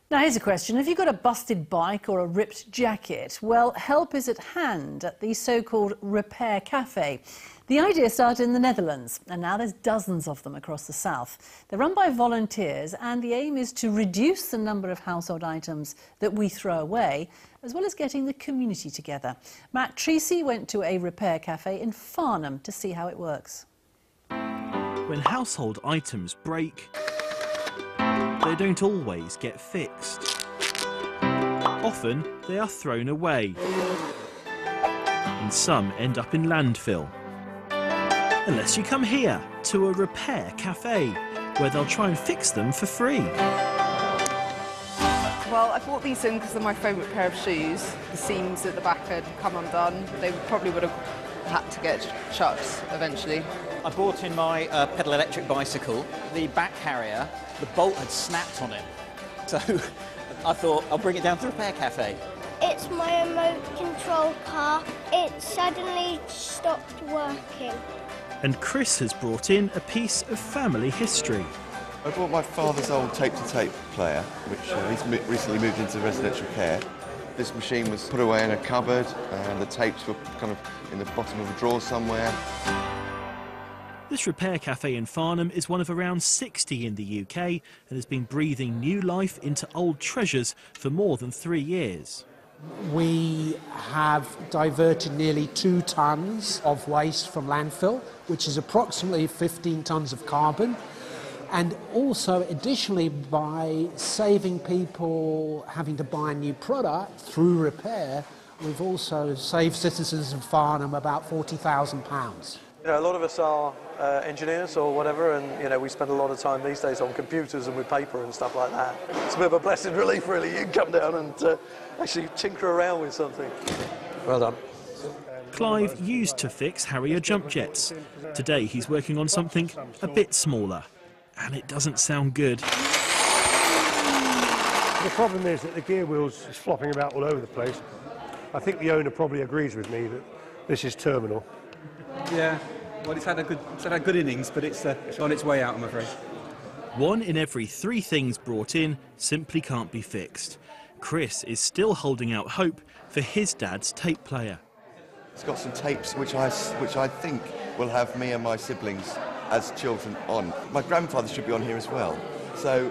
Now here's a question. Have you got a busted bike or a ripped jacket? Well, help is at hand at the so-called Repair Cafe. The idea started in the Netherlands, and now there's dozens of them across the south. They're run by volunteers, and the aim is to reduce the number of household items that we throw away, as well as getting the community together. Matt Treacy went to a Repair Cafe in Farnham to see how it works. When household items break, they don't always get fixed. Often they are thrown away, and some end up in landfill. Unless you come here to a Repair Cafe, where they'll try and fix them for free. Well, I bought these in because they're my favourite pair of shoes. The seams at the back had come undone. They probably would have had to get chucked eventually. I bought in my pedal electric bicycle. The back carrier, the bolt had snapped on it. So I thought I'll bring it down to the Repair Cafe. It's my remote control car. It suddenly stopped working. And Chris has brought in a piece of family history. I bought my father's old tape-to-tape player, which he's recently moved into residential care. This machine was put away in a cupboard, and the tapes were kind of in the bottom of a drawer somewhere. This Repair Cafe in Farnham is one of around 60 in the UK and has been breathing new life into old treasures for more than 3 years. We have diverted nearly 2 tonnes of waste from landfill, which is approximately 15 tonnes of carbon. And also, additionally, by saving people having to buy a new product through repair, we've also saved citizens of Farnham about £40,000. You know, a lot of us are engineers or whatever, and we spend a lot of time these days on computers and with paper and stuff like that. It's a bit of a blessed relief, really. You can come down and actually tinker around with something. Well done. Clive used to fix Harrier jump jets. Today he's working on something a bit smaller, and it doesn't sound good. The problem is that the gear wheels is flopping about all over the place. I think the owner probably agrees with me that this is terminal. Yeah, well, it's had a good innings, but it's on its way out, I'm afraid. 1 in every 3 things brought in simply can't be fixed. Chris is still holding out hope for his dad's tape player. It's got some tapes which I think will have me and my siblings as children on. My grandfather should be on here as well. So,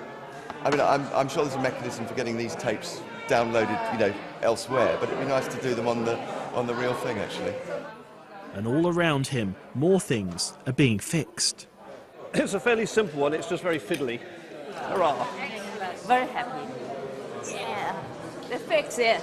I mean, I'm sure there's a mechanism for getting these tapes downloaded, elsewhere, but it'd be nice to do them on the real thing, actually. And all around him, more things are being fixed. It's a fairly simple one, it's just very fiddly. Hurrah! Excellent, very happy. Yeah, they fix it.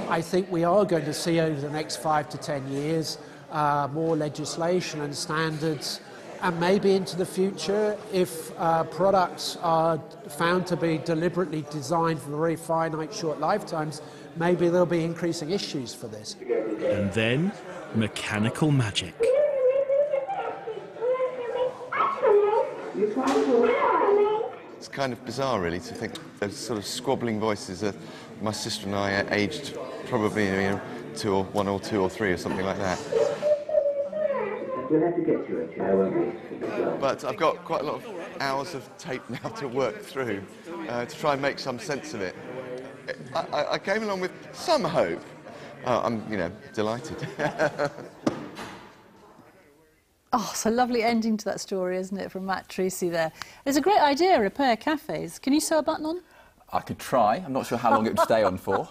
I think we are going to see over the next 5 to 10 years more legislation and standards, and maybe into the future, if products are found to be deliberately designed for very finite short lifetimes, maybe there'll be increasing issues for this. And then, mechanical magic. It's kind of bizarre, really, to think those sort of squabbling voices. My sister and I are aged probably 1 or 2 or 3 or something like that. We'll have to get you a chair, won't we? But I've got quite a lot of hours of tape now to work through to try and make some sense of it. I came along with some hope. I'm, delighted. Oh, it's a lovely ending to that story, isn't it, from Matt Treacy there. It's a great idea, Repair Cafes. Can you sew a button on? I could try. I'm not sure how long it would stay on for.